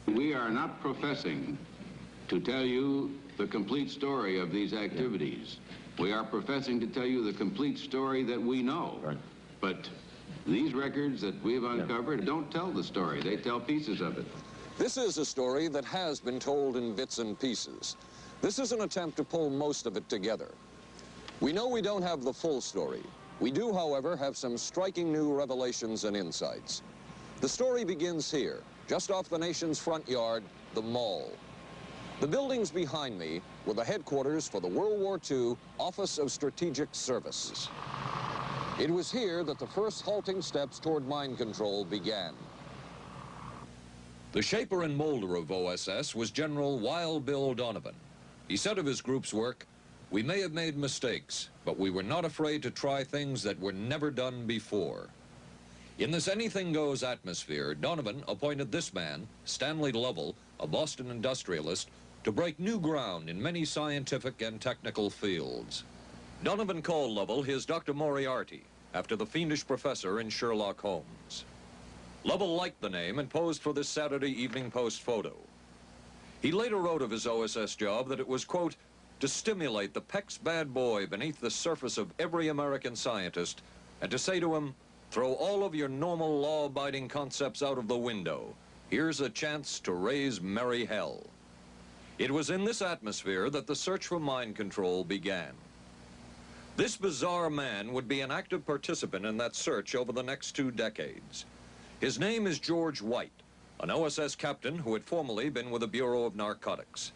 We are not professing to tell you the complete story of these activities. We are professing to tell you the complete story that we know. Right. But these records that we've uncovered don't tell the story. They tell pieces of it. This is a story that has been told in bits and pieces. This is an attempt to pull most of it together. We know we don't have the full story. We do, however, have some striking new revelations and insights. The story begins here, just off the nation's front yard, the Mall. The buildings behind me were the headquarters for the World War II Office of Strategic Services. It was here that the first halting steps toward mind control began. The shaper and molder of OSS was General Wild Bill Donovan. He said of his group's work, "We may have made mistakes, but we were not afraid to try things that were never done before." In this anything-goes atmosphere, Donovan appointed this man, Stanley Lovell, a Boston industrialist, to break new ground in many scientific and technical fields. Donovan called Lovell his Dr. Moriarty, after the fiendish professor in Sherlock Holmes. Lovell liked the name and posed for this Saturday Evening Post photo. He later wrote of his OSS job that it was, quote, to stimulate the Peck's bad boy beneath the surface of every American scientist and to say to him, throw all of your normal law-abiding concepts out of the window. Here's a chance to raise merry hell. It was in this atmosphere that the search for mind control began. This bizarre man would be an active participant in that search over the next 2 decades. His name is George White, an OSS captain who had formerly been with the Bureau of Narcotics.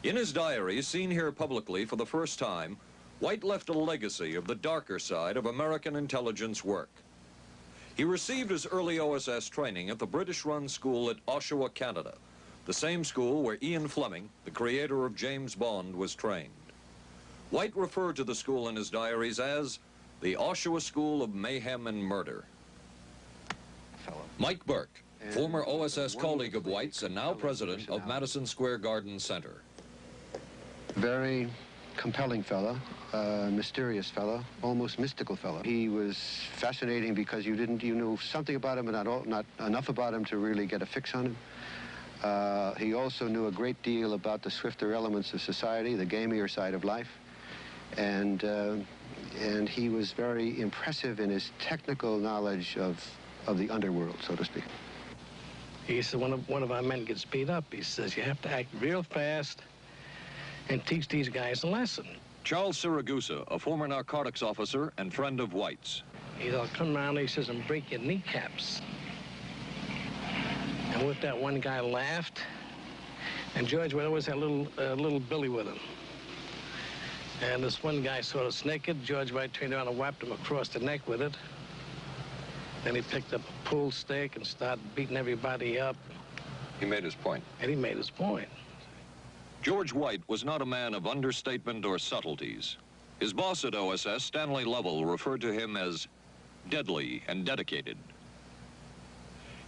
In his diary, seen here publicly for the first time, White left a legacy of the darker side of American intelligence work. He received his early OSS training at the British-run school at Oshawa, Canada, the same school where Ian Fleming, the creator of James Bond, was trained. White referred to the school in his diaries as the Oshawa School of Mayhem and Murder. Mike Burke, former OSS colleague of White's and now president of Madison Square Garden Center. Very compelling fellow, mysterious fellow, almost mystical fellow. He was fascinating because you knew something about him, but not enough about him to really get a fix on him. He also knew a great deal about the swifter elements of society, the gamier side of life, and he was very impressive in his technical knowledge of the underworld, so to speak. He said, one of our men gets beat up. He says, you have to act real fast and teach these guys a lesson. Charles Siragusa, a former narcotics officer and friend of White's. He'll come around, he says, and break your kneecaps. And with that, one guy laughed, and George would always have a little Billy with him. And this one guy sort of naked. George White turned around and whapped him across the neck with it. Then he picked up a pool stick and started beating everybody up. He made his point. And he made his point. George White was not a man of understatement or subtleties. His boss at OSS, Stanley Lovell, referred to him as deadly and dedicated.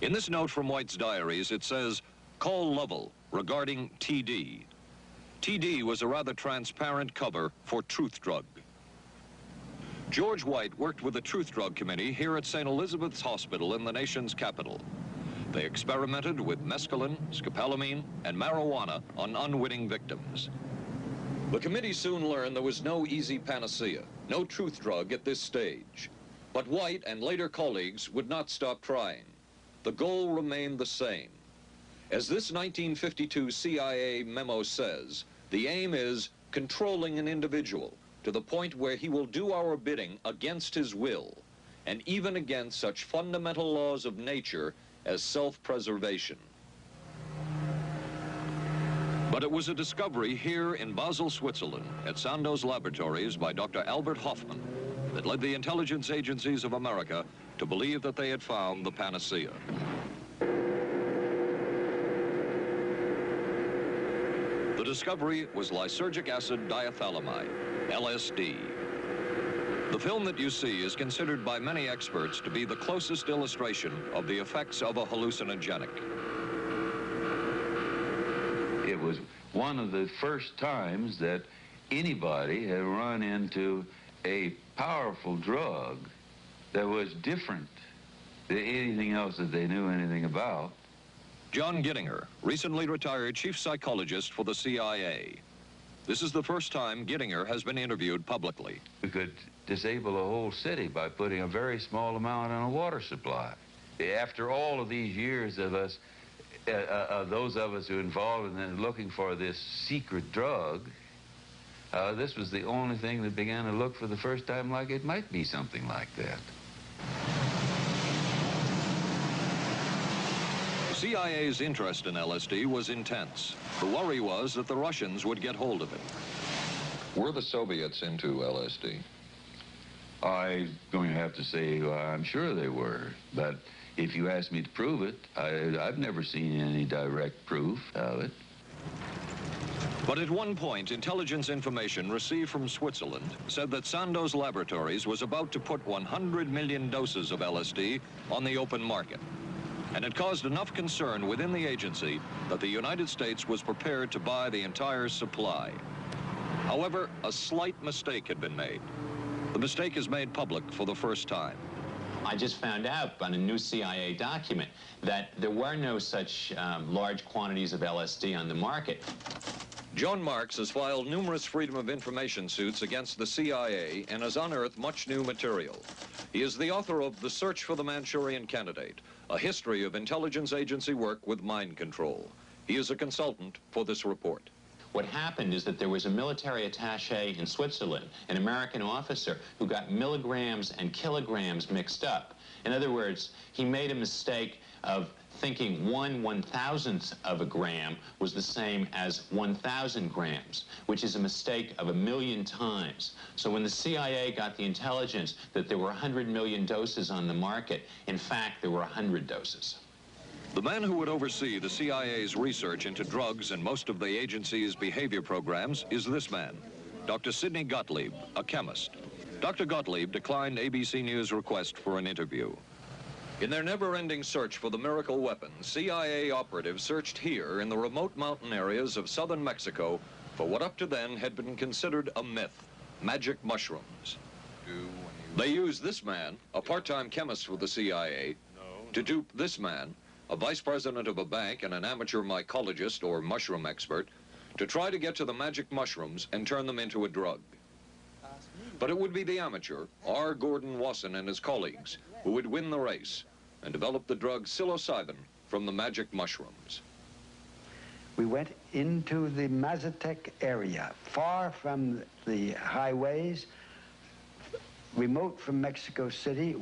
In this note from White's diaries, it says, call Lovell regarding TD. TD was a rather transparent cover for Truth Drug. George White worked with the Truth Drug Committee here at St. Elizabeth's Hospital in the nation's capital. They experimented with mescaline, scopolamine, and marijuana on unwitting victims. The committee soon learned there was no easy panacea, no truth drug at this stage. But White and later colleagues would not stop trying. The goal remained the same. As this 1952 CIA memo says, the aim is controlling an individual to the point where he will do our bidding against his will, and even against such fundamental laws of nature as self-preservation. But it was a discovery here in Basel, Switzerland, at Sandoz Laboratories by Dr. Albert Hoffman that led the intelligence agencies of America to believe that they had found the panacea. The discovery was lysergic acid diethylamide, LSD. The film that you see is considered by many experts to be the closest illustration of the effects of a hallucinogenic. It was one of the first times that anybody had run into a powerful drug that was different than anything else that they knew anything about, John Gittinger, recently retired chief psychologist for the CIA. This is the first time Gittinger has been interviewed publicly. We could disable a whole city by putting a very small amount on a water supply. After all of these years of us, those of us who are involved in looking for this secret drug, this was the only thing that began to look for the first time like it might be something like that. The CIA's interest in LSD was intense. The worry was that the Russians would get hold of it. Were the Soviets into LSD? I'm going to have to say I'm sure they were, but if you ask me to prove it, I've never seen any direct proof of it. But at one point, intelligence information received from Switzerland said that Sandoz Laboratories was about to put 100 million doses of LSD on the open market. And it caused enough concern within the agency that the United States was prepared to buy the entire supply. However, a slight mistake had been made. The mistake is made public for the first time. I just found out on a new CIA document that there were no such large quantities of LSD on the market. John Marks has filed numerous Freedom of Information suits against the CIA and has unearthed much new material. He is the author of The Search for the Manchurian Candidate, a history of intelligence agency work with mind control. He is a consultant for this report. What happened is that there was a military attaché in Switzerland, an American officer, who got milligrams and kilograms mixed up. In other words, he made a mistake of thinking 1/1000th of a gram was the same as 1,000 grams, which is a mistake of 1,000,000 times. So when the CIA got the intelligence that there were 100 million doses on the market, in fact, there were 100 doses. The man who would oversee the CIA's research into drugs and most of the agency's behavior programs is this man, Dr. Sidney Gottlieb, a chemist. Dr. Gottlieb declined ABC News' request for an interview. In their never-ending search for the miracle weapon, CIA operatives searched here in the remote mountain areas of southern Mexico for what up to then had been considered a myth, magic mushrooms. They used this man, a part-time chemist for the CIA, to dupe this man, a vice president of a bank and an amateur mycologist or mushroom expert, to try to get to the magic mushrooms and turn them into a drug. But it would be the amateur, R. Gordon Wasson and his colleagues, who would win the race and develop the drug psilocybin from the magic mushrooms. We went into the Mazatec area, far from the highways, remote from Mexico City.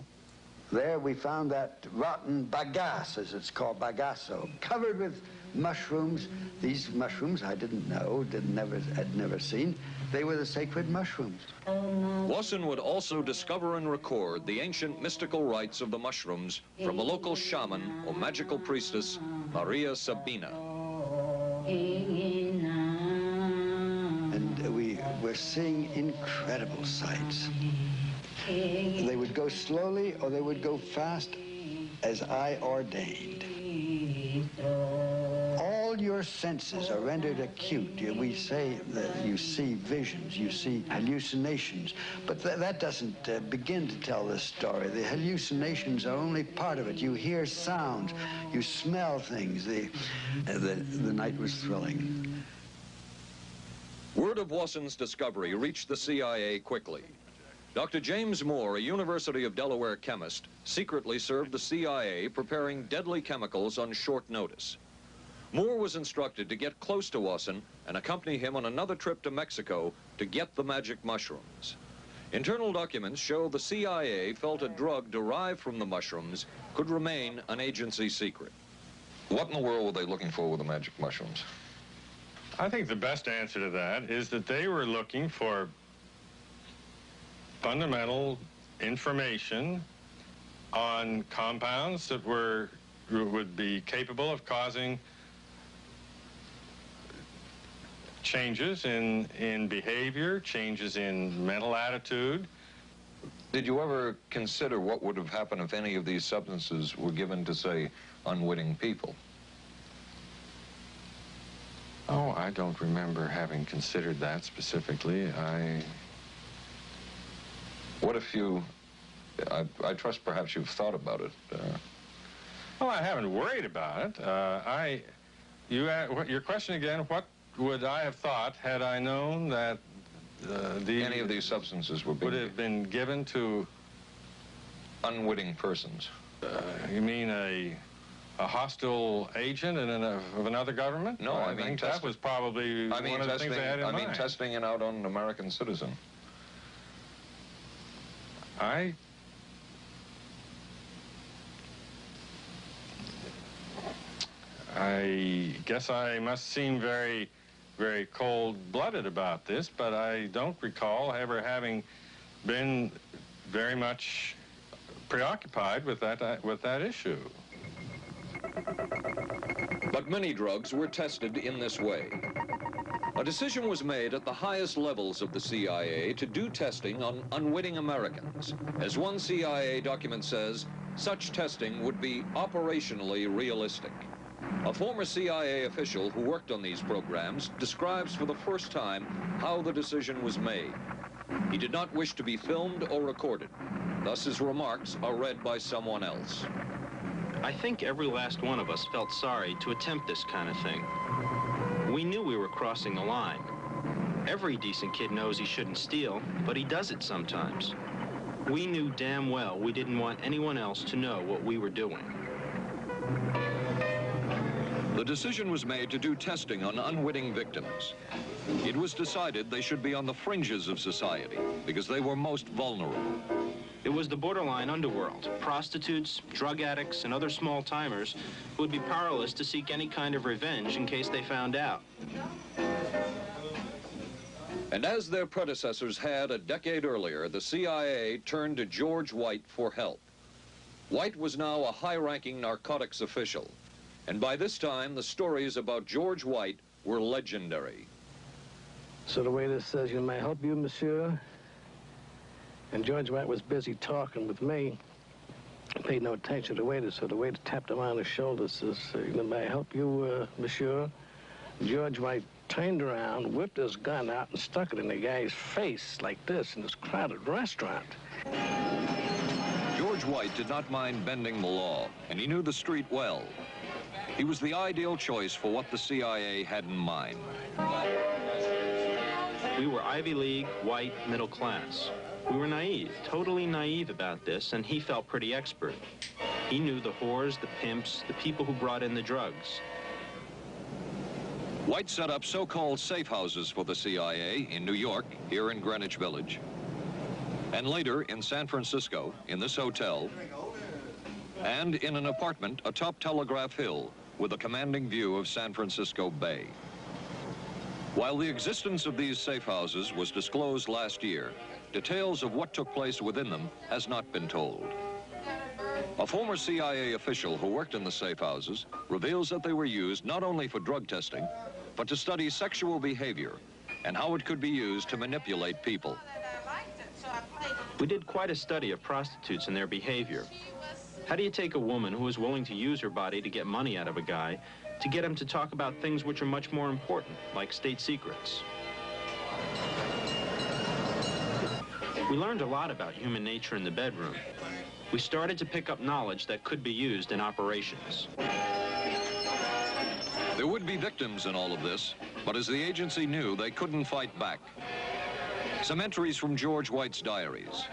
There we found that rotten bagasse, as it's called, bagasso, covered with mushrooms. These mushrooms I didn't know, had never seen. They were the sacred mushrooms. Wasson would also discover and record the ancient mystical rites of the mushrooms from a local shaman or magical priestess, Maria Sabina. And we were seeing incredible sights. They would go slowly or they would go fast as I ordained. All your senses are rendered acute. We say that you see visions, you see hallucinations, but that doesn't begin to tell this story. The hallucinations are only part of it. You hear sounds, you smell things. The night was thrilling. Word of Wasson's discovery reached the CIA quickly. Dr. James Moore, a University of Delaware chemist, secretly served the CIA preparing deadly chemicals on short notice. Moore was instructed to get close to Wasson and accompany him on another trip to Mexico to get the magic mushrooms. Internal documents show the CIA felt a drug derived from the mushrooms could remain an agency secret. What in the world were they looking for with the magic mushrooms? I think the best answer to that is that they were looking for fundamental information on compounds that would be capable of causing changes in behavior, changes in mental attitude. Did you ever consider what would have happened if any of these substances were given to, say, unwitting people? Oh, I don't remember having considered that specifically. What if you, I trust perhaps you've thought about it. Well, I haven't worried about it. Your question again, what would I have thought had I known that Any of these substances would have been given to unwitting persons? You mean a hostile agent of another government? No, I mean think that was probably one of the things they had in mind. I mean testing it out on an American citizen. I guess I must seem very, very cold-blooded about this, but I don't recall ever having been very much preoccupied with that issue. But many drugs were tested in this way. A decision was made at the highest levels of the CIA to do testing on unwitting Americans. As one CIA document says, such testing would be operationally realistic. A former CIA official who worked on these programs describes for the first time how the decision was made. He did not wish to be filmed or recorded. Thus his remarks are read by someone else. I think every last one of us felt sorry to attempt this kind of thing. We knew we were crossing the line. Every decent kid knows he shouldn't steal, but he does it sometimes. We knew damn well we didn't want anyone else to know what we were doing. The decision was made to do testing on unwitting victims. It was decided they should be on the fringes of society because they were most vulnerable. It was the borderline underworld, prostitutes, drug addicts, and other small-timers who would be powerless to seek any kind of revenge in case they found out. And as their predecessors had a decade earlier, the CIA turned to George White for help. White was now a high-ranking narcotics official, and by this time, the stories about George White were legendary. So the waiter says, "You may help you, monsieur?" And George White was busy talking with me. He paid no attention to the waiter, so the waiter tapped him on the shoulder, says, "May I help you, monsieur?" George White turned around, whipped his gun out, and stuck it in the guy's face like this in this crowded restaurant. George White did not mind bending the law, and he knew the street well. He was the ideal choice for what the CIA had in mind. We were Ivy League, white, middle class. We were naive, totally naive about this, and he felt pretty expert. He knew the whores, the pimps, the people who brought in the drugs. White set up so-called safe houses for the CIA in New York, here in Greenwich Village, and later in San Francisco, in this hotel, and in an apartment atop Telegraph Hill with a commanding view of San Francisco Bay. While the existence of these safe houses was disclosed last year, details of what took place within them has not been told. A former CIA official who worked in the safe houses reveals that they were used not only for drug testing, but to study sexual behavior and how it could be used to manipulate people. We did quite a study of prostitutes and their behavior. How do you take a woman who is willing to use her body to get money out of a guy to get him to talk about things which are much more important, like state secrets? We learned a lot about human nature in the bedroom. We started to pick up knowledge that could be used in operations. There would be victims in all of this, but as the agency knew, they couldn't fight back. Some entries from George White's diaries.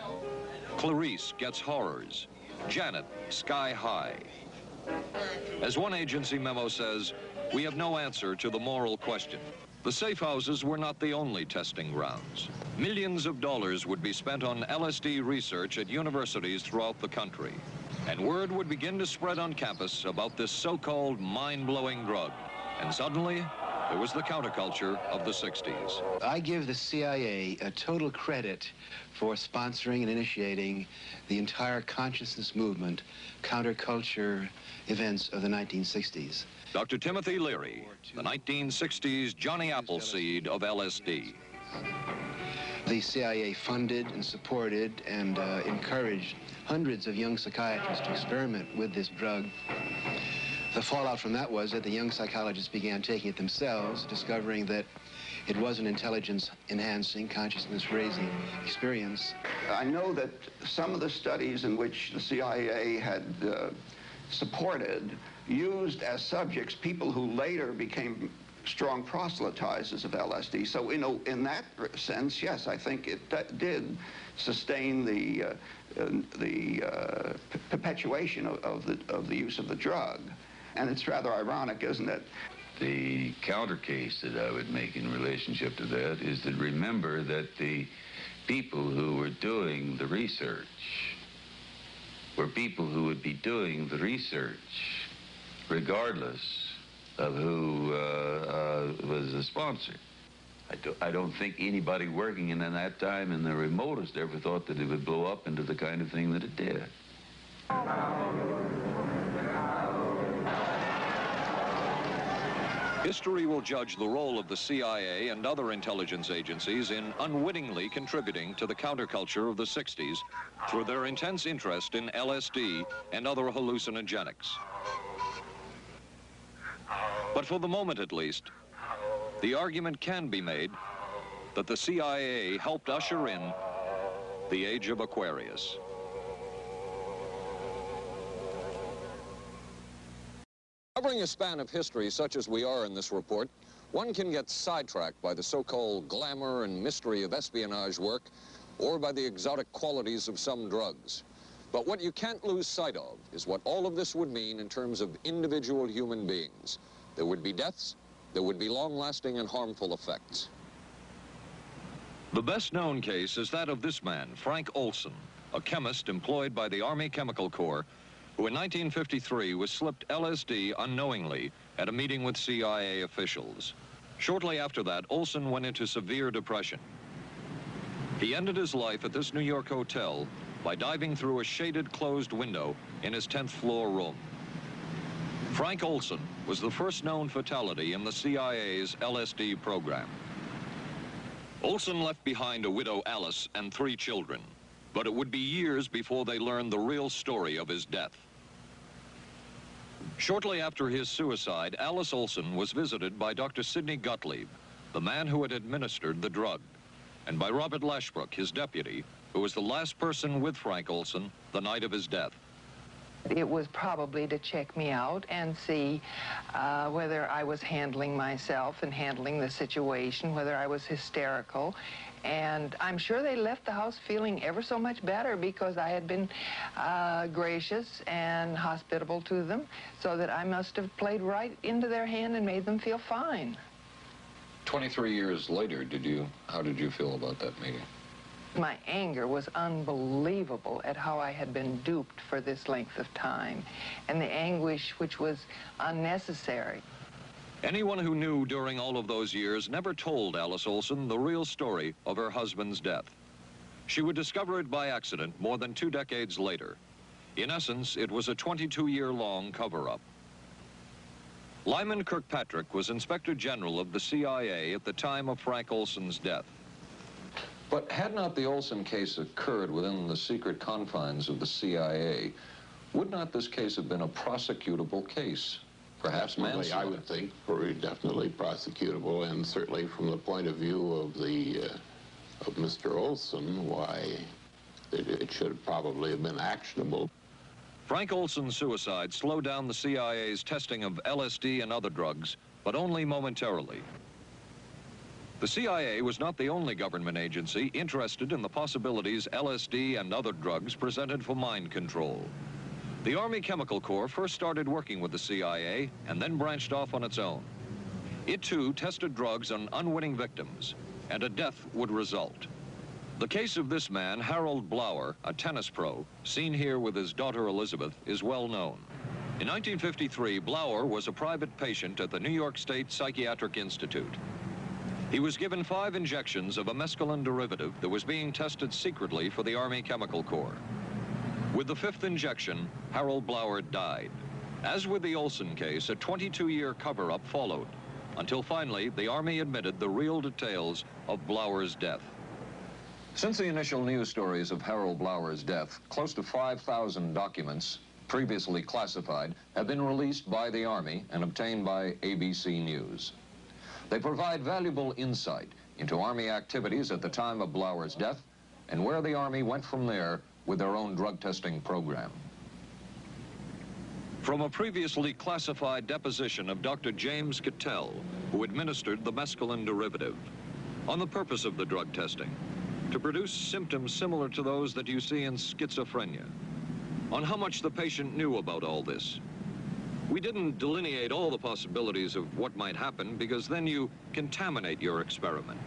Clarice gets horrors. Janet, sky high. As one agency memo says, we have no answer to the moral question. The safe houses were not the only testing grounds. Millions of dollars would be spent on LSD research at universities throughout the country. And word would begin to spread on campus about this so-called mind-blowing drug. And suddenly, there was the counterculture of the 60s. I give the CIA a total credit for sponsoring and initiating the entire consciousness movement, counterculture events of the 1960s. Dr. Timothy Leary, the 1960s Johnny Appleseed of LSD. The CIA funded and supported and encouraged hundreds of young psychiatrists to experiment with this drug. The fallout from that was that the young psychologists began taking it themselves, discovering that it was an intelligence-enhancing, consciousness-raising experience. I know that some of the studies in which the CIA had supported, used as subjects people who later became strong proselytizers of LSD. So, in that sense, yes, I think it did sustain the perpetuation of the use of the drug. And it's rather ironic, isn't it? The counter case that I would make in relationship to that is to remember that the people who were doing the research were people who would be doing the research regardless of who was the sponsor. I don't think anybody working in that time in the remotest ever thought that it would blow up into the kind of thing that it did. History will judge the role of the CIA and other intelligence agencies in unwittingly contributing to the counterculture of the 60s through their intense interest in LSD and other hallucinogenics. But for the moment at least, the argument can be made that the CIA helped usher in the age of Aquarius. Covering a span of history such as we are in this report, one can get sidetracked by the so-called glamour and mystery of espionage work or by the exotic qualities of some drugs. But what you can't lose sight of is what all of this would mean in terms of individual human beings. There would be deaths, there would be long-lasting and harmful effects. The best-known case is that of this man, Frank Olson, a chemist employed by the Army Chemical Corps, who in 1953 was slipped LSD unknowingly at a meeting with CIA officials. Shortly after that, Olson went into severe depression. He ended his life at this New York hotel by diving through a shaded closed window in his 10th floor room. Frank Olson was the first known fatality in the CIA's LSD program. Olson left behind a widow, Alice, and 3 children, but it would be years before they learned the real story of his death. Shortly after his suicide, Alice Olson was visited by Dr. Sidney Gottlieb, the man who had administered the drug, and by Robert Lashbrook, his deputy, who was the last person with Frank Olson the night of his death. It was probably to check me out and see whether I was handling myself and handling the situation, whether I was hysterical. And I'm sure they left the house feeling ever so much better because I had been gracious and hospitable to them, so that I must have played right into their hand and made them feel fine. 23 years later, how did you feel about that meeting? My anger was unbelievable at how I had been duped for this length of time, and the anguish which was unnecessary. Anyone who knew during all of those years never told Alice Olson the real story of her husband's death. She would discover it by accident more than 2 decades later. In essence, it was a 22-year-long cover-up. Lyman Kirkpatrick was Inspector General of the CIA at the time of Frank Olson's death. But had not the Olson case occurred within the secret confines of the CIA, would not this case have been a prosecutable case? Perhaps manslaughter? I would think definitely prosecutable, and certainly from the point of view of of Mr. Olson, why it should probably have been actionable. Frank Olson's suicide slowed down the CIA's testing of LSD and other drugs, but only momentarily. The CIA was not the only government agency interested in the possibilities LSD and other drugs presented for mind control. The Army Chemical Corps first started working with the CIA and then branched off on its own. It too tested drugs on unwitting victims, and a death would result. The case of this man, Harold Blower, a tennis pro, seen here with his daughter Elizabeth, is well known. In 1953, Blower was a private patient at the New York State Psychiatric Institute. He was given 5 injections of a mescaline derivative that was being tested secretly for the Army Chemical Corps. With the 5th injection, Harold Blower died. As with the Olson case, a 22-year cover-up followed, until finally the Army admitted the real details of Blower's death. Since the initial news stories of Harold Blower's death, close to 5,000 documents, previously classified, have been released by the Army and obtained by ABC News. They provide valuable insight into Army activities at the time of Blower's death and where the Army went from there with their own drug testing program. From a previously classified deposition of Dr. James Cattell, who administered the mescaline derivative, on the purpose of the drug testing, to produce symptoms similar to those that you see in schizophrenia, on how much the patient knew about all this. We didn't delineate all the possibilities of what might happen because then you contaminate your experiment.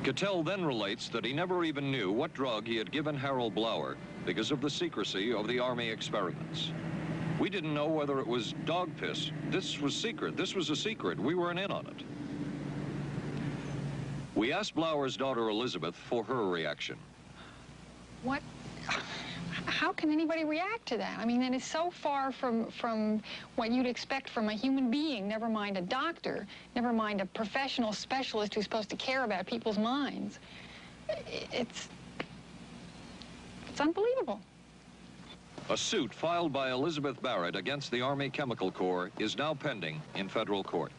Cattell then relates that he never even knew what drug he had given Harold Blauer because of the secrecy of the Army experiments. We didn't know whether it was dog piss. This was secret. This was a secret. We weren't in on it. We asked Blauer's daughter Elizabeth for her reaction. What? How can anybody react to that? I mean, that is so far from what you'd expect from a human being, never mind a doctor, never mind a professional specialist who's supposed to care about people's minds. It's unbelievable. A suit filed by Elizabeth Barrett against the Army Chemical Corps is now pending in federal court.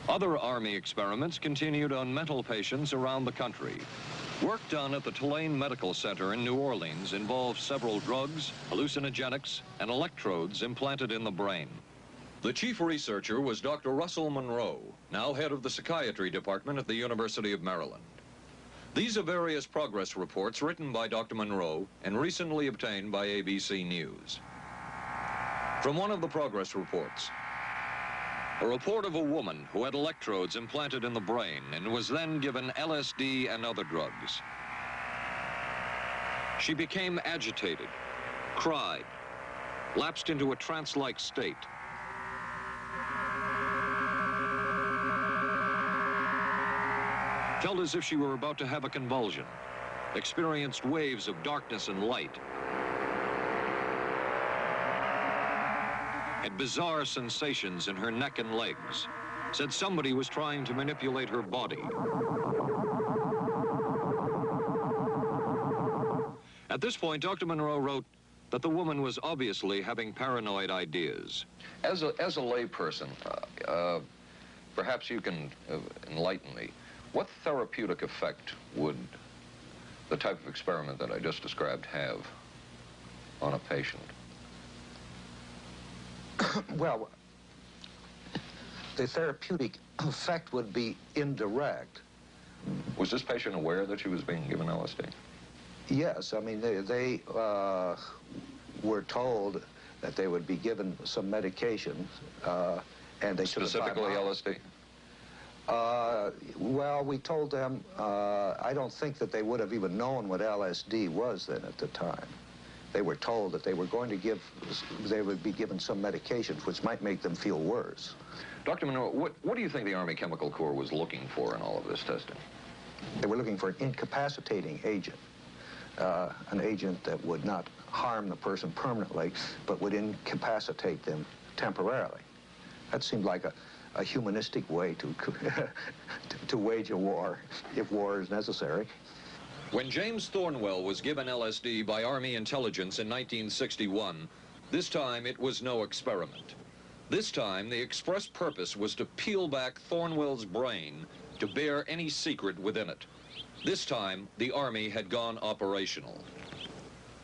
Other Army experiments continued on mental patients around the country. Work done at the Tulane Medical Center in New Orleans involved several drugs, hallucinogenics, and electrodes implanted in the brain. The chief researcher was Dr. Russell Monroe, now head of the psychiatry department at the University of Maryland. These are various progress reports written by Dr. Monroe and recently obtained by ABC News. From one of the progress reports, a report of a woman who had electrodes implanted in the brain and was then given LSD and other drugs. She became agitated, cried, lapsed into a trance-like state. Felt as if she were about to have a convulsion, experienced waves of darkness and light, had bizarre sensations in her neck and legs, said somebody was trying to manipulate her body. At this point, Dr. Monroe wrote that the woman was obviously having paranoid ideas. As a layperson, perhaps you can enlighten me. What therapeutic effect would the type of experiment that I just described have on a patient? Well, the therapeutic effect would be indirect. Was this patient aware that she was being given LSD? Yes, I mean, they were told that they would be given some medication, and they should have... Specifically LSD? Well, we told them, I don't think that they would have even known what LSD was then at the time. They were told that they were going to they would be given some medications which might make them feel worse. Dr. Monroe, what do you think the Army Chemical Corps was looking for in all of this testing? They were looking for an incapacitating agent, an agent that would not harm the person permanently, but would incapacitate them temporarily. That seemed like a humanistic way to wage a war, if war is necessary. When James Thornwell was given LSD by Army intelligence in 1961, this time it was no experiment. This time the express purpose was to peel back Thornwell's brain to bear any secret within it. This time the Army had gone operational.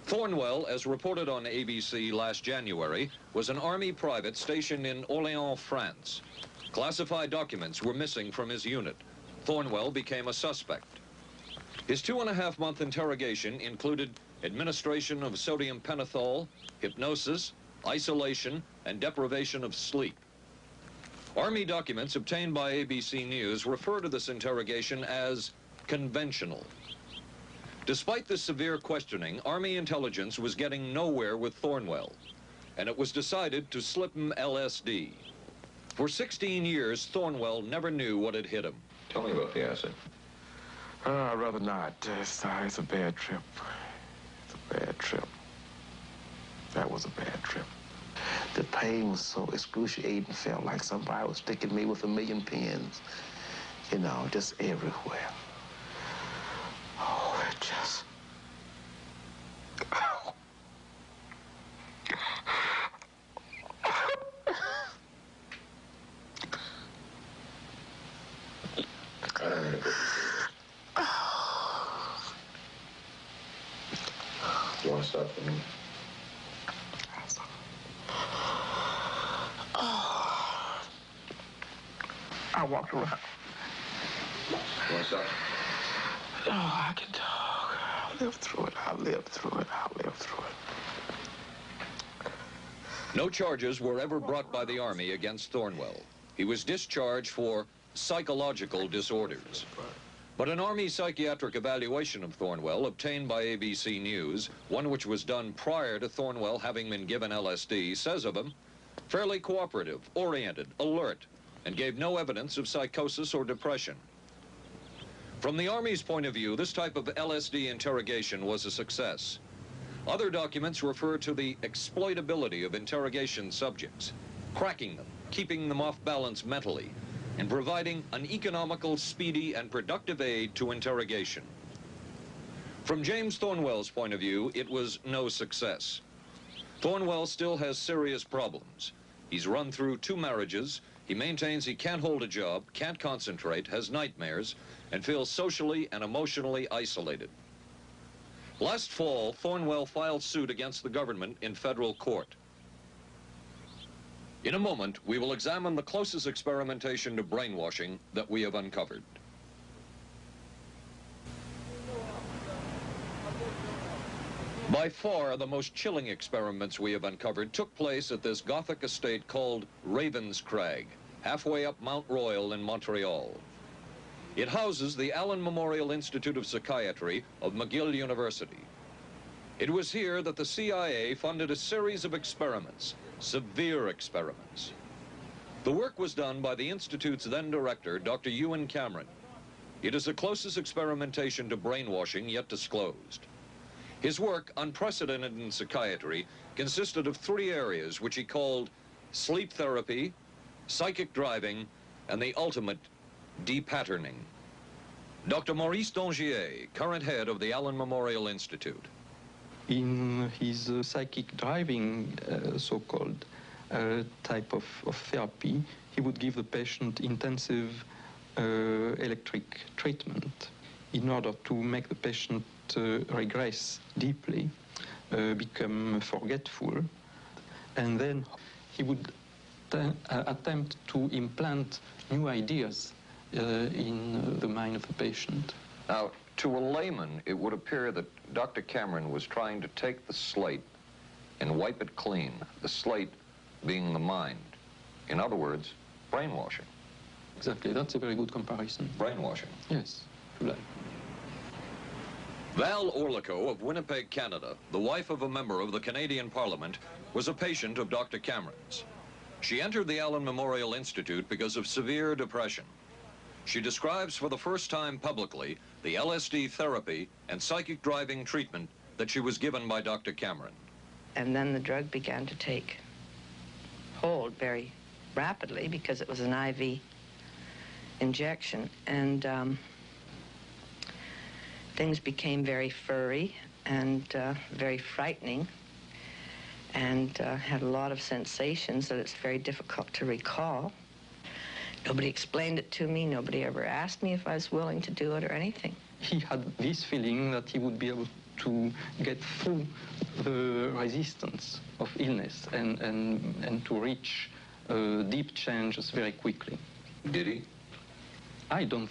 Thornwell, as reported on ABC last January, was an Army private stationed in Orléans, France. Classified documents were missing from his unit. Thornwell became a suspect. His 2.5-month interrogation included administration of sodium pentothal, hypnosis, isolation, and deprivation of sleep. Army documents obtained by ABC News refer to this interrogation as conventional. Despite this severe questioning, Army intelligence was getting nowhere with Thornwell, and it was decided to slip him LSD. For 16 years, Thornwell never knew what had hit him. Tell me about the acid. I'd rather not. It's a bad trip. It's a bad trip. That was a bad trip. The pain was so excruciating. Felt like somebody was sticking me with 1,000,000 pins. You know, just everywhere. Oh, it just... You want to stop for me? I walked around. What's up? Oh, I can talk. I lived through it. I lived through it. I lived through it. No charges were ever brought by the Army against Thornwell. He was discharged for psychological disorders. But an Army psychiatric evaluation of Thornwell obtained by ABC News, one which was done prior to Thornwell having been given LSD, says of him, fairly cooperative, oriented, alert, and gave no evidence of psychosis or depression. From the Army's point of view, this type of LSD interrogation was a success. Other documents refer to the exploitability of interrogation subjects, cracking them, keeping them off balance mentally, and providing an economical, speedy, and productive aid to interrogation. From James Thornwell's point of view, it was no success. Thornwell still has serious problems. He's run through 2 marriages. He maintains he can't hold a job, can't concentrate, has nightmares, and feels socially and emotionally isolated. Last fall, Thornwell filed suit against the government in federal court. In a moment, we will examine the closest experimentation to brainwashing that we have uncovered. By far, the most chilling experiments we have uncovered took place at this Gothic estate called Ravens Crag, halfway up Mount Royal in Montreal. It houses the Allen Memorial Institute of Psychiatry of McGill University. It was here that the CIA funded a series of experiments, severe experiments. The work was done by the Institute's then director, Dr. Ewan Cameron. It is the closest experimentation to brainwashing yet disclosed. His work, unprecedented in psychiatry, consisted of 3 areas which he called sleep therapy, psychic driving, and the ultimate depatterning. Dr. Maurice Dongier, current head of the Allen Memorial Institute. In his psychic driving, so-called type of therapy, he would give the patient intensive electric treatment in order to make the patient regress deeply, become forgetful, and then he would attempt to implant new ideas in the mind of the patient. Now, to a layman, it would appear that Dr. Cameron was trying to take the slate and wipe it clean, the slate being the mind. In other words, brainwashing. Exactly, that's a very good comparison. Brainwashing. Yes, if you like. Val Orlico of Winnipeg, Canada, the wife of a member of the Canadian Parliament, was a patient of Dr. Cameron's. She entered the Allen Memorial Institute because of severe depression. She describes for the first time publicly the LSD therapy and psychic driving treatment that she was given by Dr. Cameron. And then the drug began to take hold very rapidly because it was an IV injection. And things became very furry and very frightening, and had a lot of sensations that it's very difficult to recall. Nobody explained it to me. Nobody ever asked me if I was willing to do it or anything. He had this feeling that he would be able to get through the resistance of illness and to reach deep changes very quickly. Did he? I don't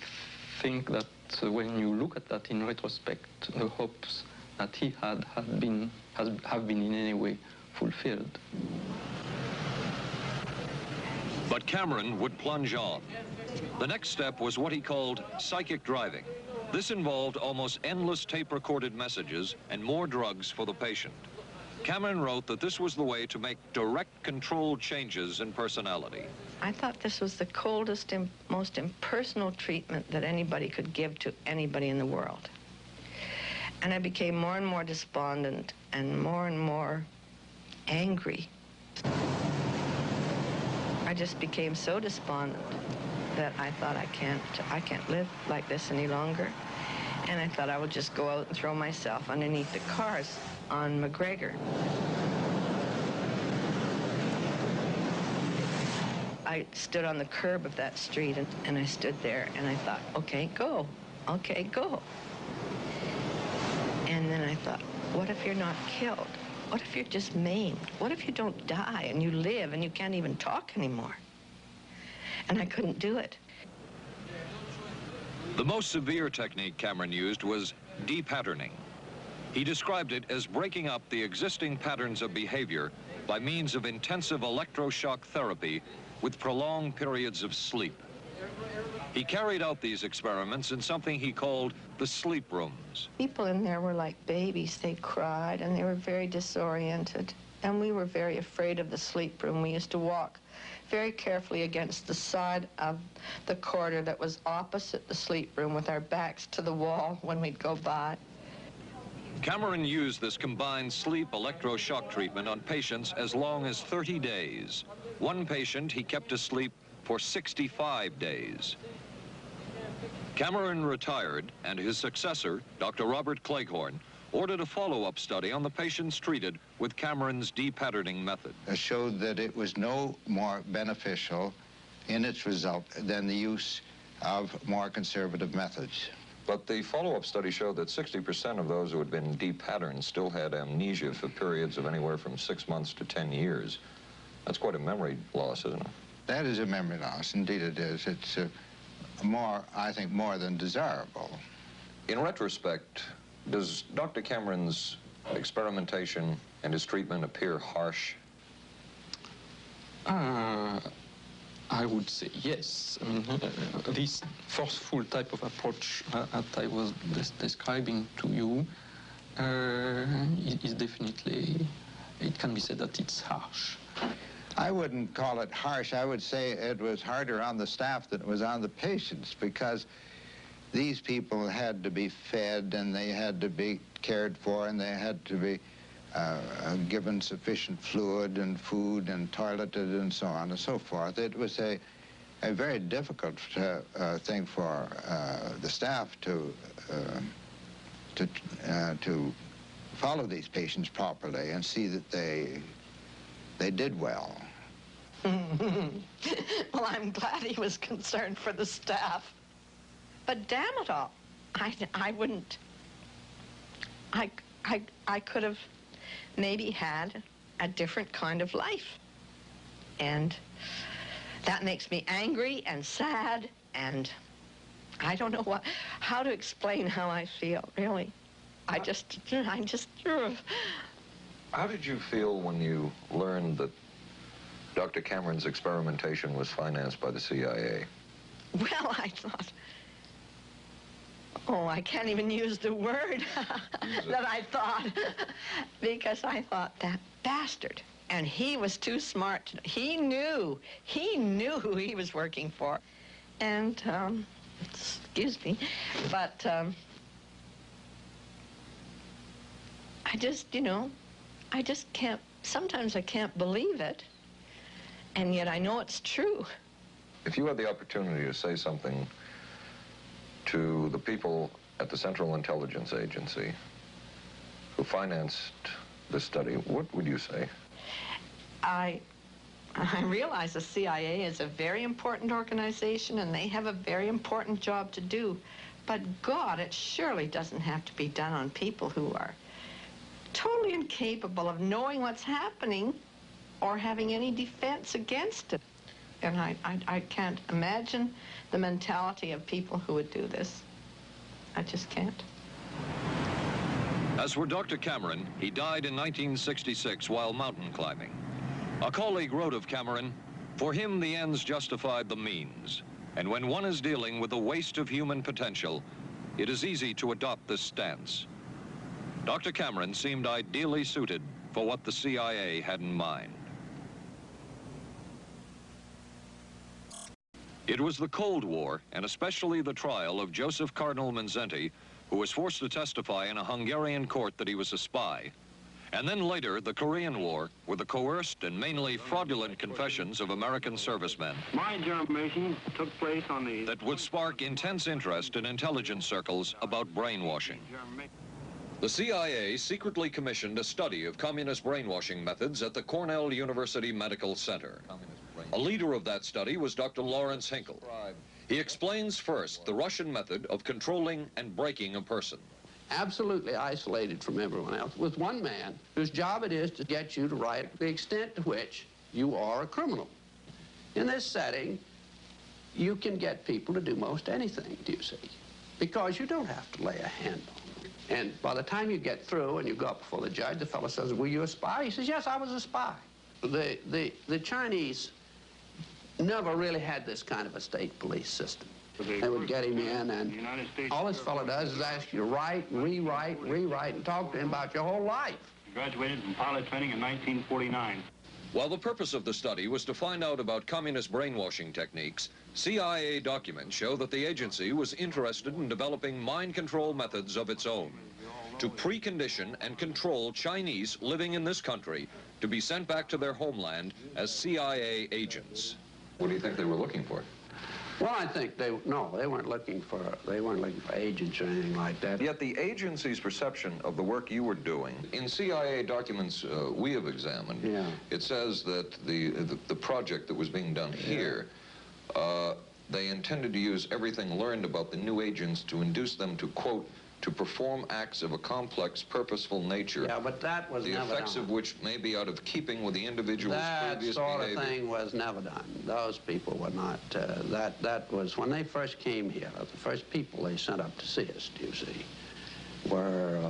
think that when you look at that in retrospect, the hopes that he had have been in any way fulfilled. But Cameron would plunge on. The next step was what he called psychic driving. This involved almost endless tape-recorded messages and more drugs for the patient. Cameron wrote that this was the way to make direct controlled changes in personality. I thought this was the coldest and most impersonal treatment that anybody could give to anybody in the world. And I became more and more despondent and more angry. I just became so despondent that I thought I can't live like this any longer. And I thought I would just go out and throw myself underneath the cars on McGregor. I stood on the curb of that street and I stood there and I thought, okay, go. Okay, go. And then I thought, what if you're not killed? What if you're just maimed? What if you don't die and you live and you can't even talk anymore? And I couldn't do it. The most severe technique Cameron used was de-patterning. He described it as breaking up the existing patterns of behavior by means of intensive electroshock therapy with prolonged periods of sleep. He carried out these experiments in something he called the sleep rooms. People in there were like babies. They cried and they were very disoriented. And we were very afraid of the sleep room. We used to walk very carefully against the side of the corridor that was opposite the sleep room with our backs to the wall when we'd go by. Cameron used this combined sleep electroshock treatment on patients as long as 30 days. One patient he kept asleep for 65 days. Cameron retired, and his successor, Dr. Robert Cleghorn, ordered a follow-up study on the patients treated with Cameron's de-patterning method. Showed that it was no more beneficial in its result than the use of more conservative methods. But the follow-up study showed that 60% of those who had been de-patterned still had amnesia for periods of anywhere from 6 months to 10 years. That's quite a memory loss, isn't it? That is a memory loss. Indeed it is. It's I think, more than desirable. In retrospect, does Dr. Cameron's experimentation and his treatment appear harsh? I would say yes. I mean, this forceful type of approach that I was describing to you is definitely, it can be said that it's harsh. I wouldn't call it harsh. I would say it was harder on the staff than it was on the patients, because these people had to be fed and they had to be cared for and they had to be given sufficient fluid and food and toileted and so on and so forth. It was a very difficult thing for the staff to follow these patients properly and see that they did well. Well, I'm glad he was concerned for the staff. But damn it all, I wouldn't. I could have maybe had a different kind of life. And that makes me angry and sad, and I don't know how to explain how I feel, really. I just. How did you feel when you learned that Dr. Cameron's experimentation was financed by the CIA? Well, I thought, oh, I can't even use the word that I thought, because I thought, that bastard. And he was too smart to, he knew who he was working for. And, excuse me, but I just, I just can't, sometimes I can't believe it, and yet I know it's true. If you had the opportunity to say something to the people at the Central Intelligence Agency who financed this study, what would you say? I realize the CIA is a very important organization and they have a very important job to do, but God, it surely doesn't have to be done on people who are totally incapable of knowing what's happening or having any defense against it. And I can't imagine the mentality of people who would do this. I just can't. As for Dr. Cameron, he died in 1966 while mountain climbing. A colleague wrote of Cameron, "For him, the ends justified the means. And when one is dealing with the waste of human potential, it is easy to adopt this stance." Dr. Cameron seemed ideally suited for what the CIA had in mind. It was the Cold War, and especially the trial of Joseph Cardinal Mindszenty, who was forced to testify in a Hungarian court that he was a spy. And then later, the Korean War, with the coerced and mainly fraudulent confessions of American servicemen. My generation took place on the... That would spark intense interest in intelligence circles about brainwashing. The CIA secretly commissioned a study of communist brainwashing methods at the Cornell University Medical Center. A leader of that study was Dr. Lawrence Hinkle. He explains first the Russian method of controlling and breaking a person. Absolutely isolated from everyone else, with one man whose job it is to get you to write the extent to which you are a criminal. In this setting, you can get people to do most anything, do you see? because you don't have to lay a hand on them. And by the time you get through and you go up before the judge, the fellow says, were you a spy? He says, yes, I was a spy. The Chinese never really had this kind of a state police system. They would get him in, and all this fellow does is ask you to write, rewrite, and talk to him about your whole life. Graduated from pilot training in 1949. While the purpose of the study was to find out about communist brainwashing techniques, CIA documents show that the agency was interested in developing mind control methods of its own to precondition and control Chinese living in this country to be sent back to their homeland as CIA agents. What do you think they were looking for? Well, I think they weren't looking for agents or anything like that. Yet the agency's perception of the work you were doing, in CIA documents we have examined, it says that the project that was being done here, they intended to use everything learned about the new agents to induce them to, quote, to perform acts of a complex, purposeful nature. Yeah, but that was never done. The effects of which may be out of keeping with the individual's previous behavior. That sort of thing was never done. Those people were not, that was, when they first came here, the first people they sent up to see us, you see, were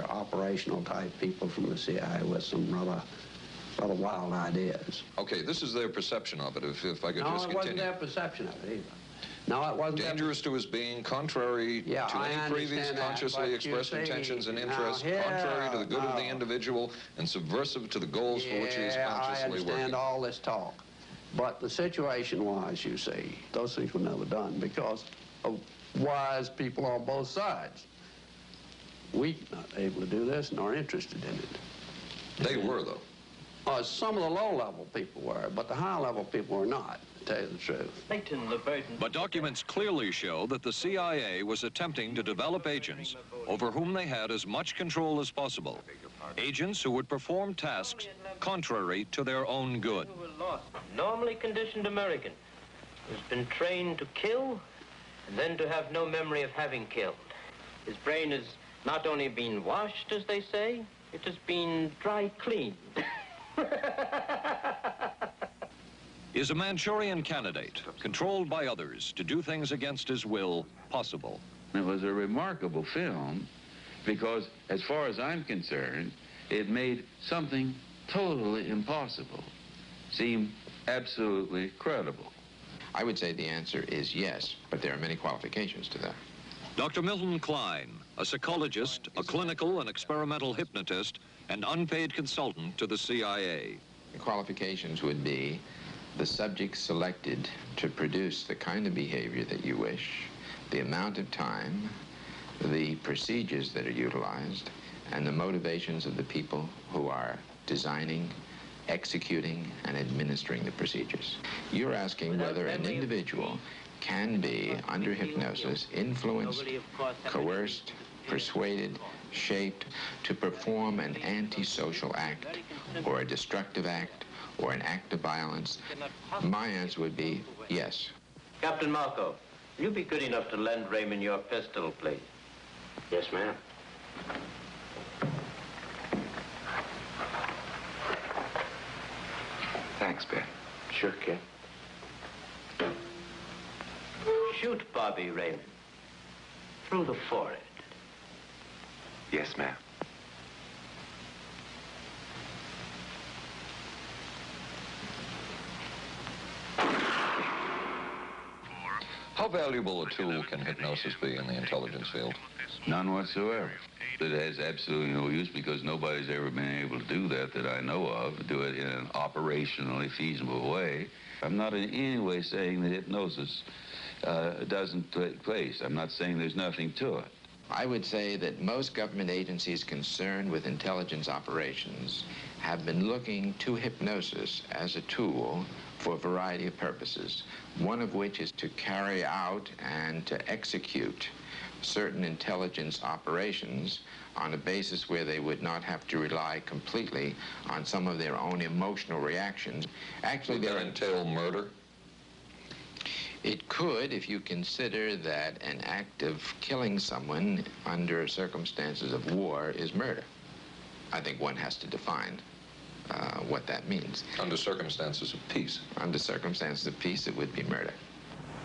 operational type people from the CIA with some rather wild ideas. Okay, this is their perception of it, if I could just continue. No, it wasn't their perception of it either. No, it wasn't. Dangerous to his being, contrary to any previous consciously expressed intentions and interests, contrary to the good of the individual, and subversive to the goals for which he is consciously working. I understand all this talk. But the situation was, you see, those things were never done because of wise people on both sides. We were not able to do this nor interested in it. They were, though. Some of the low-level people were, but the high-level people were not, to tell you the truth. But documents clearly show that the CIA was attempting to develop agents over whom they had as much control as possible. Agents who would perform tasks contrary to their own good. Normally conditioned American who's been trained to kill and then to have no memory of having killed. His brain has not only been washed, as they say, it has been dry cleaned. Is a Manchurian candidate, controlled by others to do things against his will, possible? It was a remarkable film because, as far as I'm concerned, it made something totally impossible seem absolutely credible. I would say the answer is yes, but there are many qualifications to that. Dr. Milton Klein, a psychologist, a clinical and experimental hypnotist, and unpaid consultant to the CIA. The qualifications would be the subject selected to produce the kind of behavior that you wish, the amount of time, the procedures that are utilized, and the motivations of the people who are designing, executing, and administering the procedures. You're asking whether an individual can be, under hypnosis, influenced, coerced, persuaded, shaped to perform an antisocial act, or a destructive act, or an act of violence. My answer would be yes. Captain Marco, will you be good enough to lend Raymond your pistol, please? Yes, ma'am. Thanks, Ben. Sure, kid. Shoot Bobby, Raymond. Through the forehead. Yes, ma'am. How valuable a tool can hypnosis be in the intelligence field? None whatsoever. It has absolutely no use because nobody's ever been able to do that I know of, do it in an operationally feasible way. I'm not in any way saying that hypnosis doesn't take place. I'm not saying there's nothing to it. I would say that most government agencies concerned with intelligence operations have been looking to hypnosis as a tool for a variety of purposes, one of which is to carry out and to execute certain intelligence operations on a basis where they would not have to rely completely on some of their own emotional reactions. Actually, would that entail murder? It could, if you consider that an act of killing someone under circumstances of war is murder. I think one has to define what that means. Under circumstances of peace? Under circumstances of peace, it would be murder.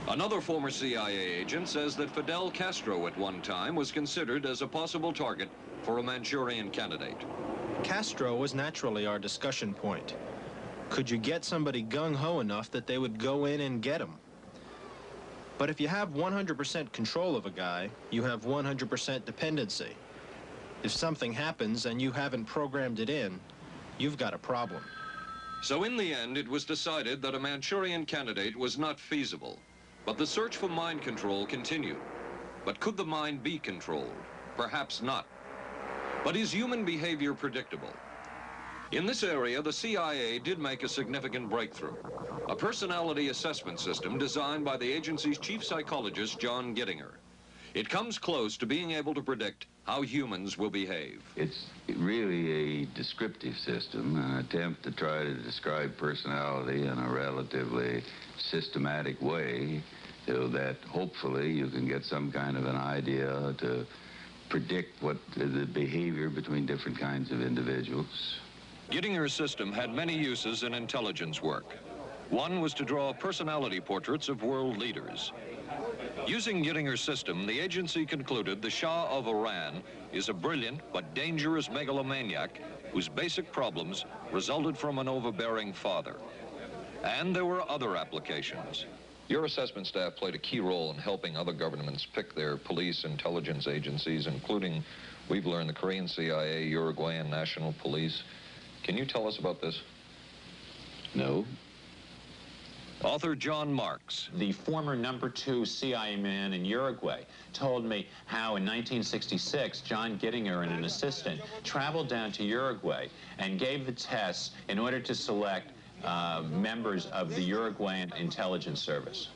Another former CIA agent says that Fidel Castro at one time was considered as a possible target for a Manchurian candidate. Castro was naturally our discussion point. Could you get somebody gung-ho enough that they would go in and get him? But if you have 100% control of a guy, you have 100% dependency. If something happens and you haven't programmed it in, you've got a problem. So in the end, it was decided that a Manchurian candidate was not feasible. But the search for mind control continued. But could the mind be controlled? Perhaps not. But is human behavior predictable? In this area, the CIA did make a significant breakthrough. A personality assessment system designed by the agency's chief psychologist, John Gittinger. It comes close to being able to predict how humans will behave. It's really a descriptive system, an attempt to try to describe personality in a relatively systematic way so that hopefully you can get some kind of an idea to predict what the behavior between different kinds of individuals. Gittinger's system had many uses in intelligence work. One was to draw personality portraits of world leaders. Using Gittinger's system, the agency concluded the Shah of Iran is a brilliant but dangerous megalomaniac whose basic problems resulted from an overbearing father. And there were other applications. Your assessment staff played a key role in helping other governments pick their police intelligence agencies, including, we've learned, the Korean CIA, Uruguayan National Police. Can you tell us about this? No. Author John Marks. The former #2 CIA man in Uruguay told me how in 1966, John Gittinger and an assistant traveled down to Uruguay and gave the tests in order to select members of the Uruguayan intelligence service.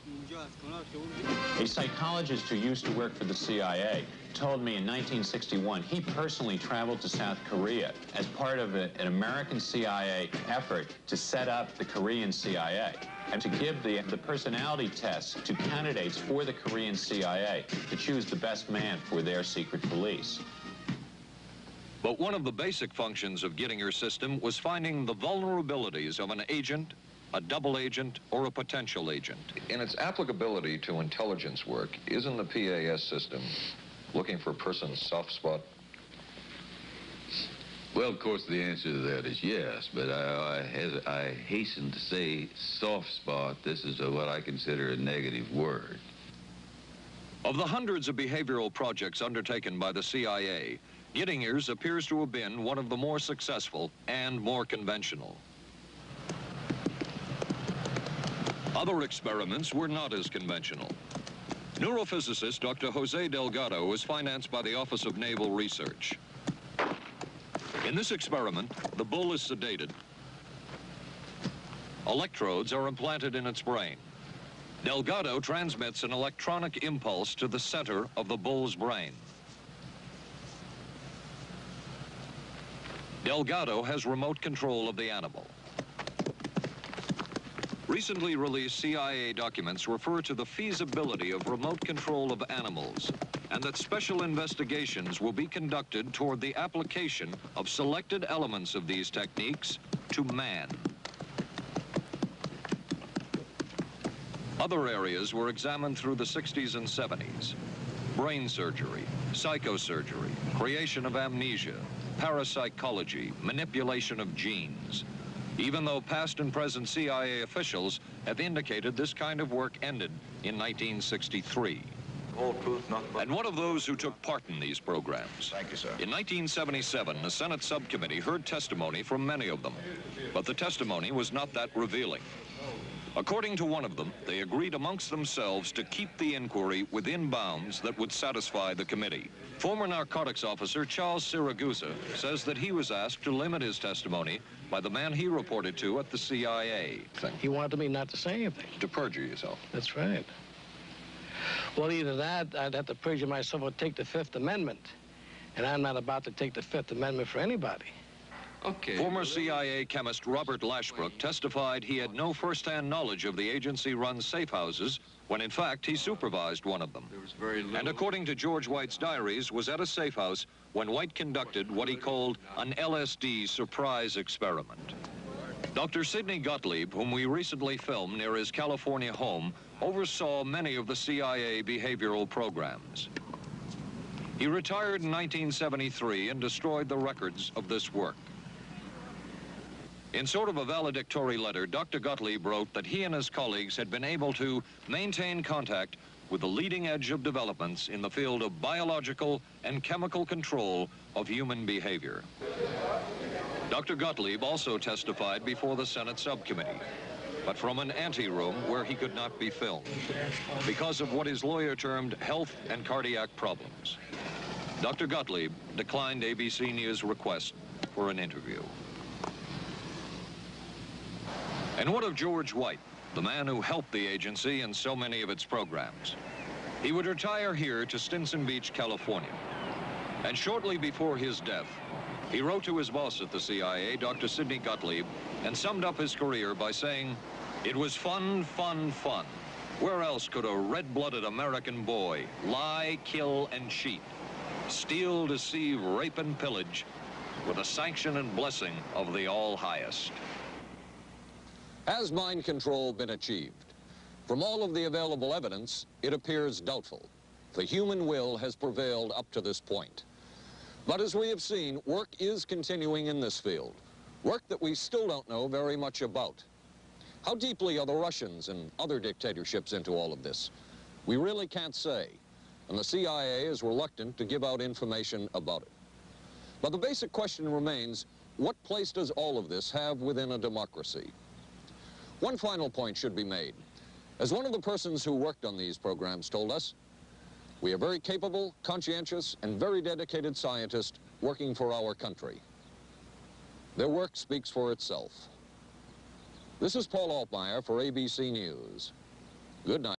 A psychologist who used to work for the CIA told me in 1961 he personally traveled to South Korea as part of an American CIA effort to set up the Korean CIA and to give the personality tests to candidates for the Korean CIA to choose the best man for their secret police. But one of the basic functions of Gittinger's system was finding the vulnerabilities of an agent, a double agent, or a potential agent. In its applicability to intelligence work, isn't the PAS system looking for a person's soft spot? Well, of course, the answer to that is yes, but I hasten to say soft spot. This is what I consider a negative word. Of the hundreds of behavioral projects undertaken by the CIA, Gittinger's appears to have been one of the more successful and more conventional. Other experiments were not as conventional. Neurophysicist Dr. Jose Delgado was financed by the Office of Naval Research. In this experiment, the bull is sedated. Electrodes are implanted in its brain. Delgado transmits an electronic impulse to the center of the bull's brain. Delgado has remote control of the animal. Recently released CIA documents refer to the feasibility of remote control of animals and that special investigations will be conducted toward the application of selected elements of these techniques to man. Other areas were examined through the 60s and 70s. Brain surgery, psychosurgery, creation of amnesia, parapsychology, manipulation of genes. Even though past and present CIA officials have indicated this kind of work ended in 1963. Whole truth, nothing but... And one of those who took part in these programs. Thank you, sir. In 1977, a Senate subcommittee heard testimony from many of them, but the testimony was not that revealing. According to one of them, they agreed amongst themselves to keep the inquiry within bounds that would satisfy the committee. Former narcotics officer Charles Siragusa says that he was asked to limit his testimony by the man he reported to at the CIA. He wanted me not to say anything. To perjure yourself. That's right. Well, either that, I'd have to perjure myself or take the Fifth Amendment. And I'm not about to take the Fifth Amendment for anybody. Okay. Former CIA chemist Robert Lashbrook testified he had no first-hand knowledge of the agency-run safe houses when, in fact, he supervised one of them. There was very little... And according to George White's diaries, was at a safe house when White conducted what he called an LSD surprise experiment. Dr. Sidney Gottlieb, whom we recently filmed near his California home, oversaw many of the CIA behavioral programs. He retired in 1973 and destroyed the records of this work. In sort of a valedictory letter, Dr. Gottlieb wrote that he and his colleagues had been able to maintain contact with the leading edge of developments in the field of biological and chemical control of human behavior. Dr. Gottlieb also testified before the Senate subcommittee, but from an anteroom where he could not be filmed because of what his lawyer termed health and cardiac problems. Dr. Gottlieb declined ABC News' request for an interview. And what of George White, the man who helped the agency in so many of its programs? He would retire here to Stinson Beach, California. And shortly before his death, he wrote to his boss at the CIA, Dr. Sidney Gottlieb, and summed up his career by saying, "It was fun, fun, fun. Where else could a red-blooded American boy lie, kill, and cheat, steal, deceive, rape, and pillage with the sanction and blessing of the All-Highest?" Has mind control been achieved? From all of the available evidence, it appears doubtful. The human will has prevailed up to this point. But as we have seen, work is continuing in this field, work that we still don't know very much about. How deeply are the Russians and other dictatorships into all of this? We really can't say, and the CIA is reluctant to give out information about it. But the basic question remains, what place does all of this have within a democracy? One final point should be made. As one of the persons who worked on these programs told us, we are very capable, conscientious, and very dedicated scientists working for our country. Their work speaks for itself. This is Paul Altmaier for ABC News. Good night.